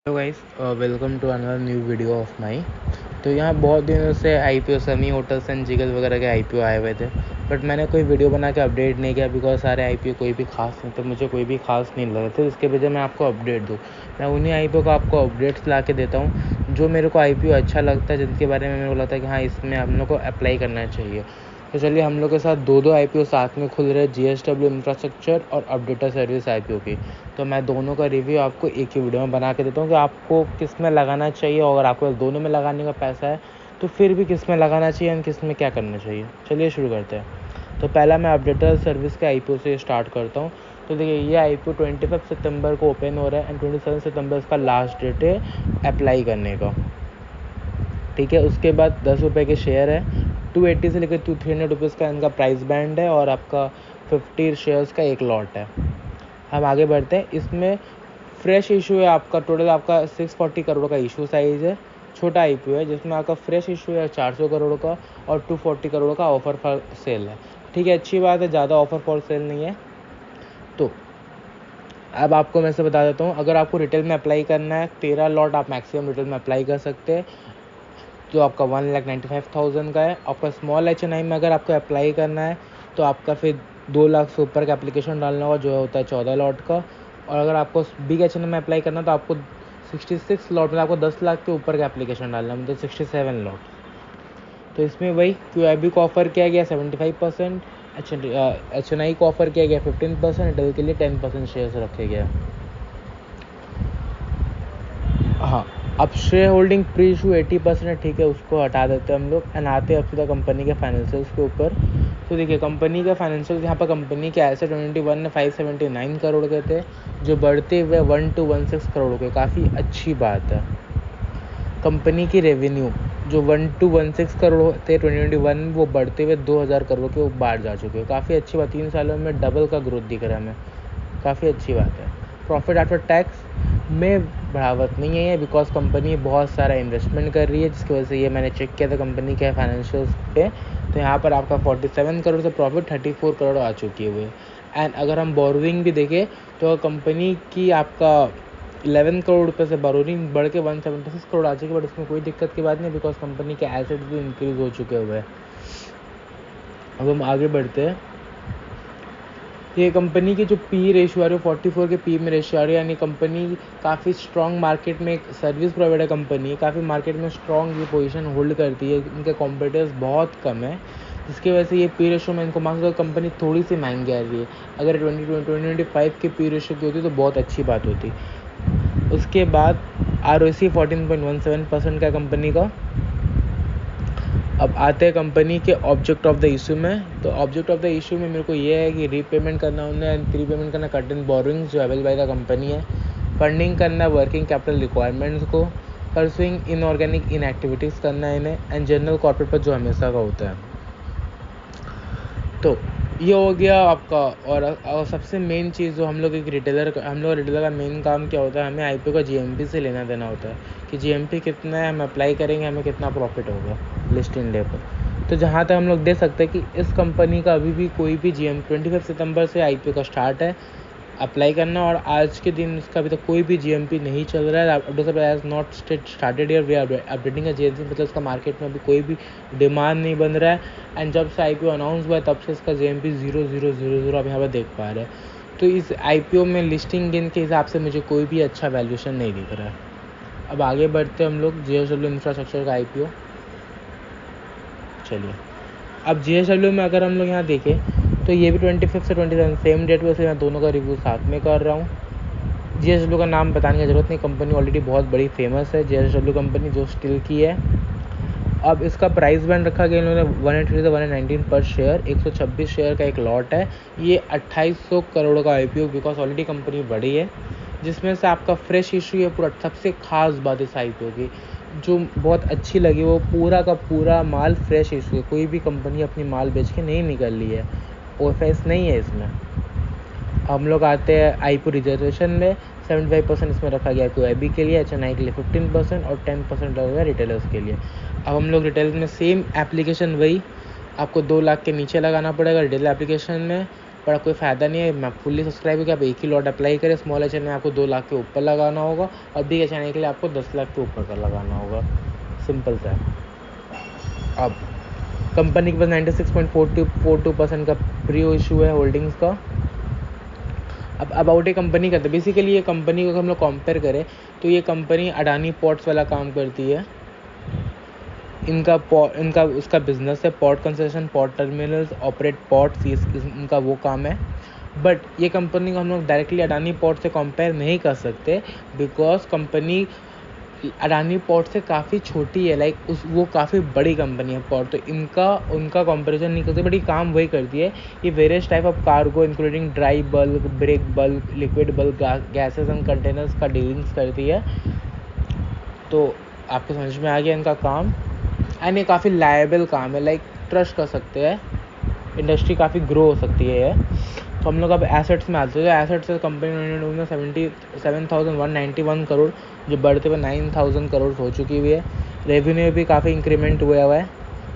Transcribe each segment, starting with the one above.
Hello guys, welcome to another new video of my. तो यहाँ बहुत दिनों से आईपीओ समी होटल्स एंड जिगल वगैरह के आईपीओ आए हुए थे, बट मैंने कोई वीडियो बना के अपडेट नहीं किया बिकॉज सारे आईपीओ कोई भी खास नहीं थे, मुझे कोई भी खास नहीं लगे थे। इसके वजह मैं आपको अपडेट दूँ, मैं उन्हीं आईपीओ को आपको अपडेट्स ला के देता हूँ जो मेरे को आईपीओ अच्छा लगता है, जिनके बारे में मेरे को लगता है कि हाँ इसमें हम लोग को अप्लाई करना चाहिए। तो चलिए, हम लोग के साथ दो आईपीओ साथ में खुल रहे हैं, जीएसडब्ल्यू इंफ्रास्ट्रक्चर और अपडेटर सर्विस आईपीओ की। तो मैं दोनों का रिव्यू आपको एक ही वीडियो में बना के देता हूँ कि आपको किस में लगाना चाहिए, और अगर आपको दोनों में लगाने का पैसा है तो फिर भी किस में लगाना चाहिए और किस में क्या करना चाहिए। चलिए शुरू करते हैं। तो पहला मैं अपडेटर सर्विस के आईपीओ से स्टार्ट करता हूँ। तो देखिए, ये आईपीओ 25 सितंबर को ओपन हो रहा है एंड 27 सितंबर इसका लास्ट डेट है अप्लाई करने का। ठीक है, उसके बाद 10 रुपये के शेयर है, 280 से लेकर 300 रुपीज़ का इनका प्राइस बैंड है, और आपका 50 शेयर्स का एक लॉट है। हम आगे बढ़ते हैं। इसमें फ्रेश इशू है, आपका टोटल आपका 640 करोड़ का इशू साइज़ है। छोटा आईपीओ है जिसमें आपका फ्रेश इशू है 400 करोड़ का और 240 करोड़ का ऑफर फॉर सेल है। ठीक है, अच्छी बात है, ज़्यादा ऑफर फॉर सेल नहीं है। तो अब आपको मैं से बता देता हूँ, अगर आपको रिटेल में अप्लाई करना है 13 लॉट आप मैक्सिमम रिटेल में अप्लाई कर सकते हैं, जो आपका 1,95,000 का है। आपका स्मॉल HNI में अगर आपको अप्लाई करना है तो आपका फिर 2 लाख से ऊपर का एप्लीकेशन डालना होगा, जो होता है 14 लॉट का। और अगर आपको बिग HNI में अप्लाई करना है तो आपको 66 लॉट में आपको 10 लाख के ऊपर का एप्लीकेशन डालना है, मतलब 67 लॉट। तो इसमें वही QIB को ऑफर किया गया 75%, HNI को ऑफर किया गया 15%, रिटेल के लिए 10% शेयर्स रखे गए। हाँ, अब शेयर होल्डिंग प्री इशू 80% है, ठीक है, उसको हटा देते हैं हम लोग एंड आते हैं अब सीधा कंपनी के फाइनेंशियल्स के ऊपर। तो देखिए, कंपनी का फाइनेंशियल्स, यहाँ पर कंपनी के एसेट 21 में 579 करोड़ के थे, जो बढ़ते हुए 1216 करोड़ के, काफ़ी अच्छी बात है। कंपनी की रेवेन्यू जो 1216 करोड़ थे 2021 में, वो बढ़ते हुए 2000 करोड़ के बाहर जा चुके हैं। काफ़ी अच्छी बात, 3 सालों में डबल का ग्रोथ दिख रहा है हमें, काफ़ी अच्छी बात है। प्रॉफिट आफ्टर टैक्स में बढ़ावट नहीं है बिकॉज कंपनी बहुत सारा इन्वेस्टमेंट कर रही है, जिसकी वजह से ये मैंने चेक किया था कंपनी के फाइनेंशियल्स पे। तो यहाँ पर आपका 47 करोड़ से प्रॉफिट 34 करोड़ आ चुकी हुई है। एंड अगर हम बोरोइंग भी देखें तो कंपनी की आपका 11 करोड़ रुपये से बोरोइंग बढ़ के 176 करोड़ आ चुकी है, बट इसमें कोई दिक्कत की बात नहीं बिकॉज कंपनी के एसेट्स भी इंक्रीज हो चुके हुए हैं। अब हम आगे बढ़ते हैं। ये कंपनी की जो पी रेशियो आ रही है 44 के पी में रेशियो आ रही है, यानी कंपनी काफ़ी स्ट्रॉन्ग मार्केट में, एक सर्विस प्रोवाइडर कंपनी है, काफ़ी मार्केट में स्ट्रॉन्ग ये पोजीशन होल्ड करती है, इनके कॉम्पिटिटर्स बहुत कम है, जिसकी वजह से ये पी रेशियो में इनको मार्क्स, कंपनी थोड़ी सी महंगी आ रही है। अगर 2025 के पी रेशियो की होती तो बहुत अच्छी बात होती। उसके बाद ROC 14.17% का कंपनी का। अब आते हैं कंपनी के ऑब्जेक्ट ऑफ द इशू में। तो ऑब्जेक्ट ऑफ द इशू में मेरे को ये है कि रीपेमेंट करना उन्हें एंड प्रीपेमेंट करना कर्टन बोरिंग्स जो अवेल बाय द कंपनी है, फंडिंग करना वर्किंग कैपिटल रिक्वायरमेंट्स को, परसुइंग इनऑर्गेनिक इनएक्टिविटीज़ करना है इन्हें, एंड जनरल कॉर्पोरेट पर जो हमेशा का होता है। तो ये हो गया आपका। और सबसे मेन चीज़ जो हम लोग रिटेलर का मेन काम क्या होता है, हमें आईपीओ का GMP से लेना देना होता है कि GMP कितना है, हम अप्लाई करेंगे हमें कितना प्रॉफिट होगा लिस्टिंग डे पर। तो जहाँ तक हम लोग देख सकते हैं कि इस कंपनी का अभी भी कोई भी GMP 25 सितंबर से आईपीओ का स्टार्ट है अप्लाई करना, और आज के दिन इसका अभी तक कोई भी GMP नहीं चल रहा है। Updater has not started we are updating GMP, मतलब इसका मार्केट में अभी कोई भी डिमांड नहीं बन रहा है। एंड जब से IPO अनाउंस हुआ है तब से इसका GMP 0,000 आप यहाँ पर देख पा रहे हैं। तो इस IPO में लिस्टिंग गेन के हिसाब से मुझे कोई भी अच्छा वैल्यूएशन नहीं दिख रहा है। अब आगे बढ़ते हम लोग JSW इंफ्रास्ट्रक्चर का IPO। चलिए, अब JSW में अगर हम लोग यहाँ देखें तो ये भी 25 से 27 सेम डेट पे, से मैं दोनों का रिव्यू साथ में कर रहा हूँ। JSW का नाम बताने की ज़रूरत नहीं, कंपनी ऑलरेडी बहुत बड़ी फेमस है, JSW कंपनी जो स्टील की है। अब इसका प्राइस बैंड रखा गया इन्होंने 183 से 119 पर शेयर, 126 शेयर का एक लॉट है। ये 2800 करोड़ का IPO बिकॉज ऑलरेडी कंपनी बड़ी है, जिसमें से आपका फ्रेश इशू है पूरा। सबसे खास बात इस IPO की जो बहुत अच्छी लगी, वो पूरा का पूरा माल फ्रेश इशू है, कोई भी कंपनी अपनी माल बेच के नहीं निकल रही है, OFS नहीं है इसमें। हम लोग आते हैं IPO रिजर्वेशन में, 75% इसमें रखा गया QIB के लिए, HNI के लिए 15% और 10% रखा गया रिटेलर्स के लिए। अब हम लोग रिटेल में सेम एप्लीकेशन वही आपको 2 लाख के नीचे लगाना पड़ेगा रिटेल एप्लीकेशन में, पर कोई फ़ायदा नहीं है। मैं फुल्ली सब्सक्राइब कि आप एक ही लॉट अप्लाई करें, स्मॉल एच में आपको 2 लाख के ऊपर लगाना होगा और बिग एच के लिए आपको 10 लाख के ऊपर का लगाना होगा। सिंपल सा है। अब कंपनी के पास 96.42% का प्री इशू है होल्डिंग्स का। अब अबाउट ए कंपनी करते, बेसिकली ये कंपनी को हम लोग कंपेयर करें तो ये कंपनी अडानी पोर्ट्स वाला काम करती है। इनका उसका बिजनेस है port concession, port terminals, operate ports, इनका वो काम है। बट ये कंपनी को हम लोग डायरेक्टली अडानी पोर्ट से कंपेयर नहीं कर सकते, बिकॉज कंपनी अडानी पोर्ट से काफ़ी छोटी है। वो काफ़ी बड़ी कंपनी है पोर्ट, तो उनका कंपैरिजन नहीं करते। बट ये काम वही करती है, ये various type of cargo including dry bulk, break bulk, liquid bulk, gases and containers का डीलिंग्स करती है। तो आपको समझ में आ गया इनका काम। एंड ये काफ़ी लायबल काम है, ट्रस्ट कर सकते हैं, इंडस्ट्री काफ़ी ग्रो हो सकती है। तो हम लोग अब एसेट्स में आते हैं। एसेट्स कंपनी में 77,191 करोड़, जो बढ़ते हुए 9,000 करोड़ हो चुकी हुई है। रेवेन्यू भी काफ़ी इंक्रीमेंट हुआ है।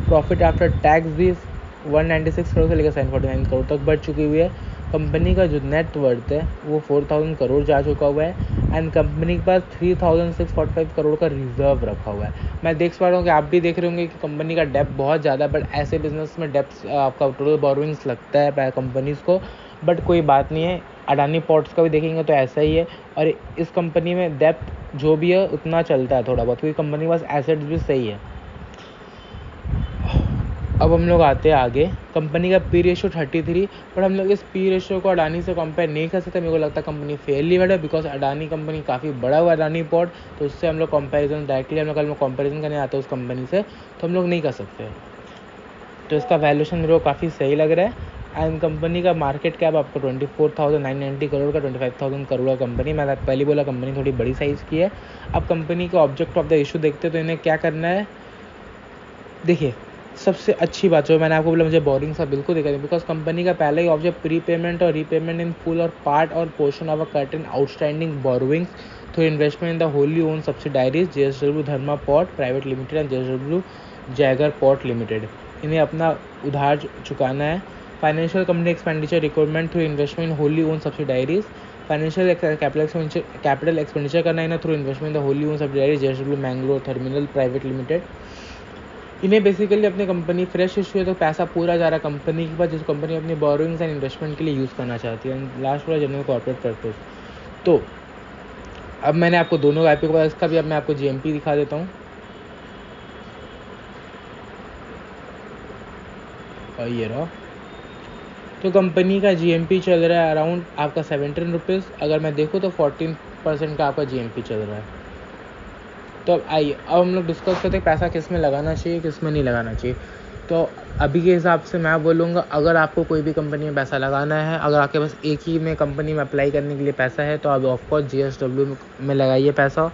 प्रॉफिट आफ्टर टैक्स भी 196 करोड़ से लेकर 749 करोड़ तक बढ़ चुकी हुई है। कंपनी का जो नेट वर्थ है वो 4,000 करोड़ जा चुका हुआ है। एंड कंपनी के पास 3,645 करोड़ का रिजर्व रखा हुआ है। मैं देख पा रहा हूँ कि आप भी देख रहे होंगे कि कंपनी का डेप्थ बहुत ज़्यादा है, बट ऐसे बिजनेस में डेप्थ आपका टोटल बोरोइंग्स लगता है कंपनीज़ को। बट कोई बात नहीं है, अडानी पोर्ट्स का भी देखेंगे तो ऐसा ही है। और इस कंपनी में डेप्थ जो भी है उतना चलता है थोड़ा बहुत, क्योंकि कंपनी के पास एसेट्स भी सही है। अब हम लोग आते हैं आगे। कंपनी का पी रेशियो 33, पर हम लोग इस पी रेशियो को अडानी से कंपेयर नहीं कर सकते। मेरे को लगता है company Fairlie better, because Adani company काफ़ी बड़ा हुआ अडानी पोर्ट, तो उससे हम लोग कंपेरिजन डायरेक्टली हम लोग कंपेरिजन करने आते हैं उस कंपनी से, तो हम लोग नहीं कर सकते। तो इसका वैल्यूएशन मेरे को काफ़ी सही लग रहा है। एंड कंपनी का मार्केट कैप आपको 24,990 करोड़ का, 25,000 करोड़ का कंपनी। मैं पहले बोला कंपनी थोड़ी बड़ी साइज़ की है। अब कंपनी का ऑब्जेक्ट ऑफ द इशू देखते हैं, तो इन्हें क्या करना है। देखिए, सबसे अच्छी बात जो मैंने आपको बोला, मुझे बोरिंग सा बिल्कुल दिखा नहीं, बिकॉज कंपनी का पहला ही ऑब्जेक्ट प्री पेमेंट और रीपेमेंट इन फुल और पार्ट और portion of a certain outstanding borrowings through investment in the wholly own subsidiaries JSW Dharma port private limited and JSW Jaigarh port limited. इन्हें अपना उधार चुकाना है। Financial company expenditure requirement through investment in wholly own subsidiaries. Financial capital expenditure करना है through investment in the wholly own subsidiaries JSW Mangalore terminal private limited. इन्हें basically अपनी company fresh issue है, तो पैसा पूरा जा रहा है कंपनी के पास, जिस कंपनी अपनी बोरोइंग्स एंड इन्वेस्टमेंट के लिए यूज़ करना चाहती है। एंड लास्ट वाला जनरल कॉर्पोरेट पर्पस। तो अब मैंने आपको दोनों IPO के बाद इसका भी अब मैं आपको GMP दिखा देता हूँ। और ये रहा। तो कंपनी का GMP चल रहा है अराउंड आपका 17 रुपीज़। अगर मैं देखूँ तो 14% का आपका GMP चल रहा है। तो अब आइए, अब हम लोग डिस्कस करते हैं पैसा किस में लगाना चाहिए, किस में नहीं लगाना चाहिए। तो अभी के हिसाब से मैं बोलूँगा, अगर आपको कोई भी कंपनी में पैसा लगाना है, अगर आपके पास एक ही में कंपनी में अप्लाई करने के लिए पैसा है, तो आप ऑफकोर्स JSW में लगाइए पैसा।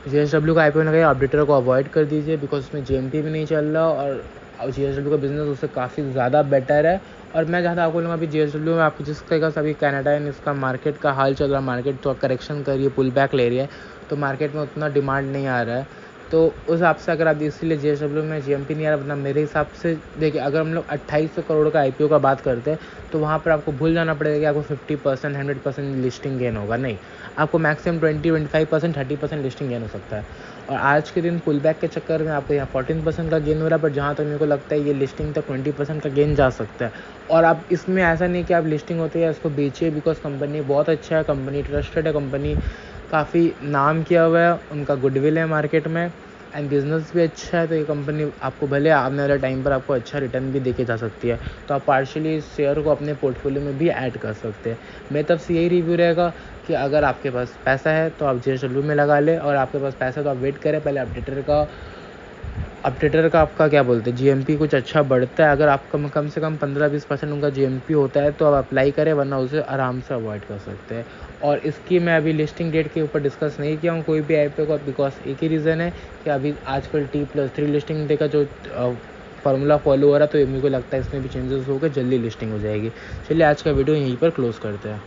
JSW का IPO लगाइए, अपडेटर को अवॉइड कर दीजिए, बिकॉज उसमें GMP भी नहीं चल रहा और JSW का बिजनेस उससे काफ़ी ज़्यादा बेटर है। और मैं जहाँ आपको बोलूँगा, अभी JSW में आपको जिस तरह का सभी कनाडा एंड इसका मार्केट का हाल चल रहा है, मार्केट तो करेक्शन कर रही है, पुल बैक ले रही है, तो मार्केट में उतना डिमांड नहीं आ रहा है। तो उस हिसाब से अगर आप इसीलिए JSW में GMP नहीं आ रहा, वरना मेरे हिसाब से देखिए, अगर हम लोग 2800 करोड़ का IPO का बात करते हैं, तो वहाँ पर आपको भूल जाना पड़ेगा कि आपको 50%, 100% लिस्टिंग गेन होगा। नहीं, आपको मैक्सिमम 20-25%, 30% लिस्टिंग गेन हो सकता है। और आज के दिन पुल बैक के चक्कर में आपको यहाँ 14% का गेन हो रहा है, पर जहाँ तक मेरे को लगता है ये लिस्टिंग तक 20% का गेन जा सकता है। और आप इसमें ऐसा नहीं कि आप लिस्टिंग होते हैं इसको बेचिए, बिकॉज कंपनी बहुत अच्छा है, कंपनी ट्रस्टेड है, कंपनी काफ़ी नाम किया हुआ है, उनका गुडविल है मार्केट में, एंड बिजनेस भी अच्छा है। तो ये कंपनी आपको भले आने वाले टाइम पर आपको अच्छा रिटर्न भी देके जा सकती है, तो आप पार्शियली इस शेयर को अपने पोर्टफोलियो में भी ऐड कर सकते हैं। मेरी तरफ से यही रिव्यू रहेगा कि अगर आपके पास पैसा है तो आप JSW में लगा लें, और आपके पास पैसा है तो आप वेट करें पहले अपडेटर का आपका क्या बोलते हैं GMP कुछ अच्छा बढ़ता है। अगर आप कम से कम 15-20% उनका GMP होता है तो आप अप्लाई करें, वरना उसे आराम से अवॉइड कर सकते हैं। और इसकी मैं अभी लिस्टिंग डेट के ऊपर डिस्कस नहीं किया हूँ कोई भी IPO का, बिकॉज एक ही रीज़न है कि अभी आजकल T+3 लिस्टिंग डे का जो फार्मूला फॉलो हो रहा है, तो मेरे को लगता है इसमें भी चेंजेस होकर जल्दी लिस्टिंग हो जाएगी। चलिए आज का वीडियो यहीं पर क्लोज़ करते हैं।